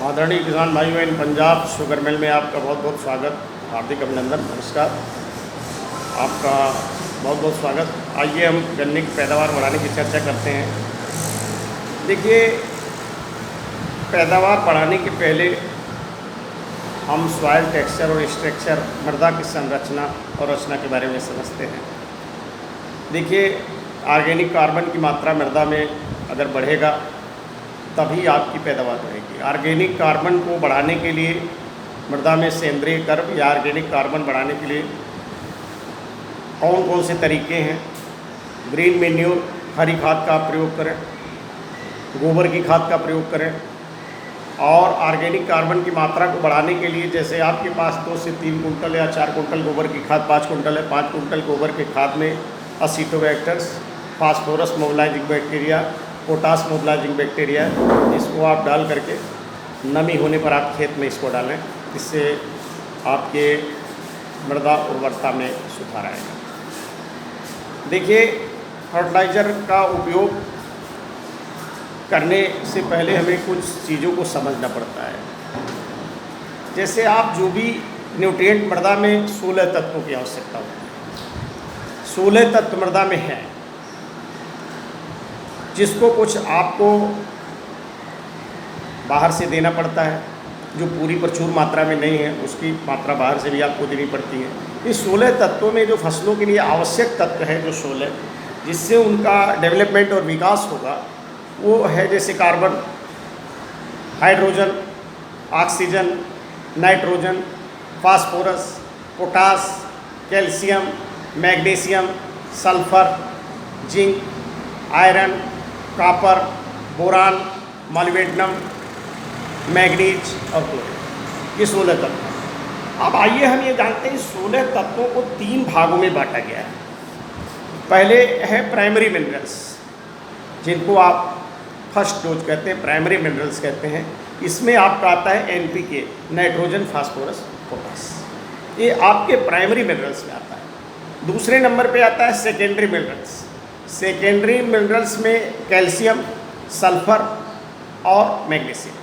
आदरणीय किसान भाइयों, इन पंजाब शुगर मिल में आपका बहुत बहुत स्वागत, हार्दिक अभिनंदन, नमस्कार। आपका बहुत बहुत स्वागत। आइए हम गन्ने की पैदावार बढ़ाने की चर्चा करते हैं। देखिए, पैदावार बढ़ाने के पहले हम सॉइल टेक्सचर और स्ट्रक्चर, मृदा की संरचना और रचना के बारे में समझते हैं। देखिए, ऑर्गेनिक कार्बन की मात्रा मृदा में अगर बढ़ेगा तभी आपकी पैदावार बढ़ेगी। ऑर्गेनिक कार्बन को बढ़ाने के लिए मृदा में सेंद्रीय कर्ब या ऑर्गेनिक कार्बन बढ़ाने के लिए कौन कौन से तरीके हैं? ग्रीन मेन्योर, हरी खाद का प्रयोग करें, गोबर की खाद का प्रयोग करें। और ऑर्गेनिक कार्बन की मात्रा को बढ़ाने के लिए, जैसे आपके पास 2 से 3 कुंटल या 4 कुंटल गोबर की खाद, 5 कुंटल है, 5 कुंटल गोबर की खाद में acetobacters, phosphorus mobilising bacteria, potash mobilising bacteria, इसको आप डाल करके नमी होने पर आप खेत में इसको डालें। इससे आपके मृदा उर्वरता में सुधार आएगा। देखिए, फर्टिलाइज़र का उपयोग करने से पहले हमें कुछ चीज़ों को समझना पड़ता है। जैसे आप जो भी न्यूट्रिएंट, मृदा में 16 तत्वों की आवश्यकता होती है। 16 तत्व मृदा में हैं, जिसको कुछ आपको बाहर से देना पड़ता है, जो पूरी प्रचुर मात्रा में नहीं है उसकी मात्रा बाहर से भी आपको देनी पड़ती है। इस 16 तत्वों में जो फसलों के लिए आवश्यक तत्व है, जो 16, जिससे उनका डेवलपमेंट और विकास होगा, वो है जैसे carbon, hydrogen, oxygen, nitrogen, phosphorus, potash, calcium, magnesium, sulphur, zinc, iron, copper, boron, molybdenum, manganese और क्लोरीन। ये 16 तत्व हैं। अब आइए हम ये जानते हैं, 16 तत्वों को 3 भागों में बांटा गया है। पहले है प्राइमरी मिनरल्स, जिनको आप फर्स्ट डोज कहते हैं, प्राइमरी मिनरल्स कहते हैं। इसमें आपका आता है NPK, नाइट्रोजन, फास्फोरस, पोटास। ये आपके प्राइमरी मिनरल्स में आता है। दूसरे नंबर पे आता है सेकेंडरी मिनरल्स। सेकेंडरी मिनरल्स में कैल्शियम, सल्फर और मैग्नीशियम,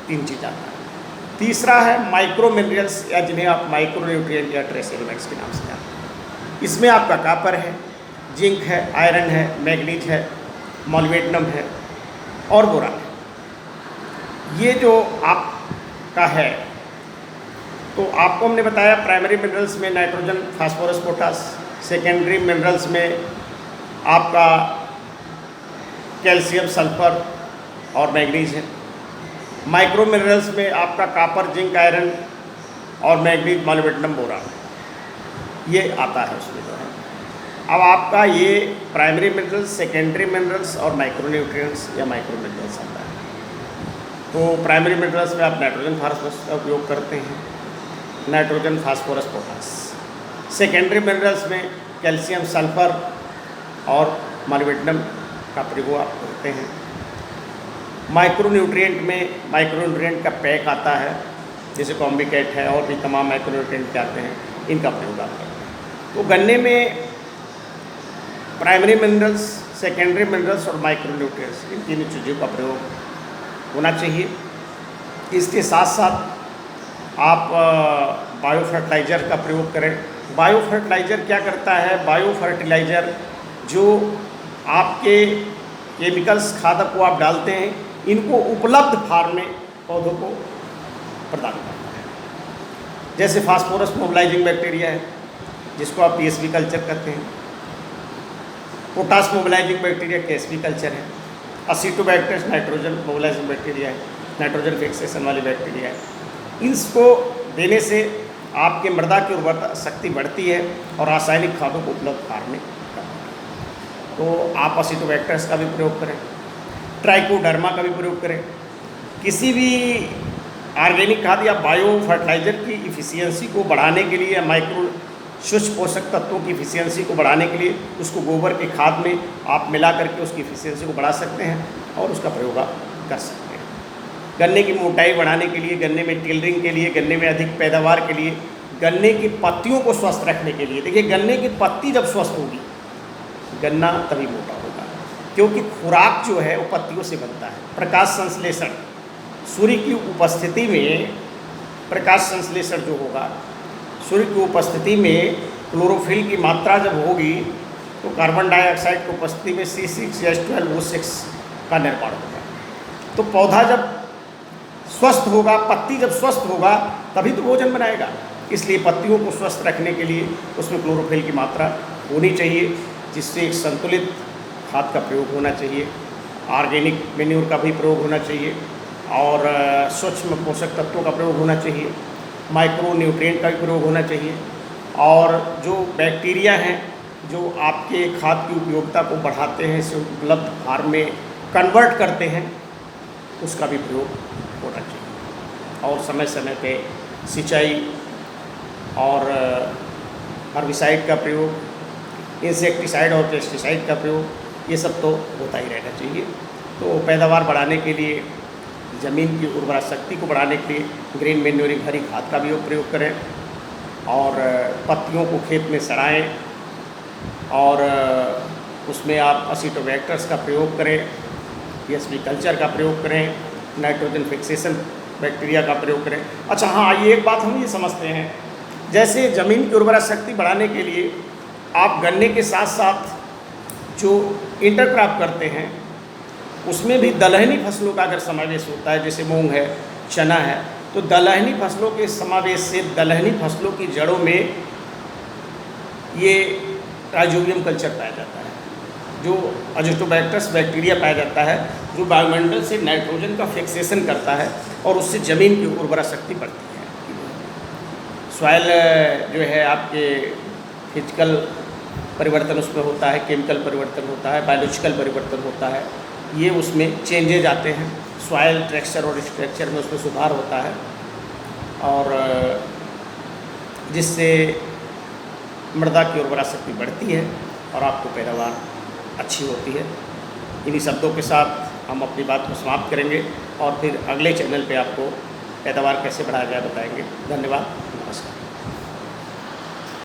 3 चीज़ आता है। तीसरा है माइक्रो मिनरल्स, या जिन्हें आप माइक्रो न्यूट्रिएंट या ट्रेस एलिमेंट्स के नाम से जानते हैं। इसमें आपका कॉपर है, जिंक है, आयरन है, मैग्नीज है, मॉलिब्डेनम है और बोरान है। ये जो आपका है, तो आपको हमने बताया प्राइमरी मिनरल्स में nitrogen, phosphorus, potash. Secondary minerals में आपका कैल्शियम, सल्फर और मैग्नीज है। माइक्रो मिनरल्स में आपका कॉपर, जिंक, आयरन और मैग्नीज, मॉलिब्डेनम, बोरान, ये आता है उसमें जो है। अब आपका ये प्राइमरी मिनरल्स, सेकेंडरी मिनरल्स और माइक्रो न्यूट्रिएंट्स या माइक्रो मिनरल्स आता है। तो प्राइमरी मिनरल्स में आप नाइट्रोजन, फास्फोरस का उपयोग करते हैं, nitrogen, phosphorus, potash. Secondary minerals में कैल्शियम, सल्फर और मॉलिब्डेनम का प्रयोग आप करते हैं। माइक्रो न्यूट्रिएंट में माइक्रो न्यूट्रिएंट का पैक आता है, जैसे कॉम्बिकेट है और भी तमाम माइक्रो न्यूट्रिएंट के आते हैं, इनका प्रयोग आप करते हैं। तो गन्ने में प्राइमरी मिनरल्स, सेकेंडरी मिनरल्स और माइक्रो न्यूट्रिएंट्स, इन तीनों चीज़ों का प्रयोग होना चाहिए। इसके साथ साथ आप बायो फर्टिलाइज़र का प्रयोग करें। बायो फर्टिलाइज़र क्या करता है? बायो फर्टिलाइज़र जो आपके केमिकल्स, खादक को आप डालते हैं, इनको उपलब्ध फार्म में पौधों को प्रदान करता है। जैसे फास्फोरस मोबिलाइजिंग बैक्टीरिया है, जिसको आप PSB कल्चर कहते हैं। Potash mobilising bacteria KSB culture है। असिटोबैक्टर्स नाइट्रोजन मोबिलाइजिंग बैक्टीरिया है, नाइट्रोजन फिक्सेशन वाली बैक्टीरिया है। इसको देने से आपके मृदा की उर्वरता शक्ति बढ़ती है और रासायनिक खादों को उपलब्ध फार्म में, तो आप असिटोबैक्टर्स का भी प्रयोग करें, ट्राइकोडर्मा का भी प्रयोग करें। किसी भी ऑर्गेनिक खाद या बायो फर्टिलाइज़र की इफ़िशियंसी को बढ़ाने के लिए, या माइक्रो सूक्ष्म पोषक तत्वों की इफ़िशियंसी को बढ़ाने के लिए, उसको गोबर की खाद में आप मिला करके उसकी इफ़िशियंसी को बढ़ा सकते हैं और उसका प्रयोग आप कर सकते हैं। गन्ने की मोटाई बढ़ाने के लिए, गन्ने में टिलरिंग के लिए, गन्ने में अधिक पैदावार के लिए, गन्ने की पत्तियों को स्वस्थ रखने के लिए। देखिए, गन्ने की पत्ती जब स्वस्थ होगी, गन्ना तभी मोटा होगा, क्योंकि खुराक जो है वो पत्तियों से बनता है। प्रकाश संश्लेषण सूर्य की उपस्थिति में प्रकाश संश्लेषण जो होगा, सूर्य की उपस्थिति में क्लोरोफिल की मात्रा जब होगी तो कार्बन डाइऑक्साइड की उपस्थिति में C6H12O6 का निर्माण होगा। तो पौधा जब स्वस्थ होगा, पत्ती जब स्वस्थ होगा तभी तो भोजन बनाएगा। इसलिए पत्तियों को स्वस्थ रखने के लिए उसमें क्लोरोफिल की मात्रा होनी चाहिए, जिससे एक संतुलित खाद का प्रयोग होना चाहिए, ऑर्गेनिक मेन्यूर का भी प्रयोग होना चाहिए और सूक्ष्म पोषक तत्वों का प्रयोग होना चाहिए, माइक्रो न्यूट्रिएंट का भी प्रयोग होना चाहिए और जो बैक्टीरिया हैं जो आपके खाद की उपयोगिता को बढ़ाते हैं, इसे उपलब्ध फार्म में कन्वर्ट करते हैं, उसका भी प्रयोग होना चाहिए। और समय समय पे सिंचाई और हर्बिसाइड का प्रयोग, इंसेक्टिसाइड और पेस्टिसाइड का प्रयोग, ये सब तो होता ही रहना चाहिए। तो पैदावार बढ़ाने के लिए, ज़मीन की उर्वरा शक्ति को बढ़ाने के लिए ग्रीन मैन्योरिंग हरी खाद का भी प्रयोग करें और पत्तियों को खेत में सड़ाएं और उसमें आप असीटोबैक्टर्स का प्रयोग करें, पीएसपी कल्चर का प्रयोग करें, नाइट्रोजन फिक्सेशन बैक्टीरिया का प्रयोग करें। अच्छा हाँ, ये एक बात हम ये समझते हैं, जैसे ज़मीन की उर्वरा शक्ति बढ़ाने के लिए आप गन्ने के साथ साथ जो इंटरक्रॉप करते हैं उसमें भी दलहनी फसलों का अगर समावेश होता है, जैसे मूंग है, चना है, तो दलहनी फसलों के समावेश से दलहनी फसलों की जड़ों में ये राइजोबियम कल्चर पाया जाता है, जो अजिटोबैक्टर्स बैक्टीरिया पाया जाता है, जो वायुमंडल से नाइट्रोजन का फिक्सेशन करता है और उससे ज़मीन की उर्वरा शक्ति बढ़ती है। सॉइल जो है आपके फिजिकल परिवर्तन उसमें होता है, केमिकल परिवर्तन होता है, बायोलॉजिकल परिवर्तन होता है, ये उसमें चेंजेज आते हैं, सॉइल टेक्सचर और स्ट्रक्चर में उसमें सुधार होता है और जिससे मृदा की उर्वरा शक्ति बढ़ती है और आपको पैदावार अच्छी होती है। इन्हीं शब्दों के साथ हम अपनी बात को समाप्त करेंगे और फिर अगले चैनल पे आपको पैदावार कैसे बढ़ाया जाए बताएंगे। धन्यवाद।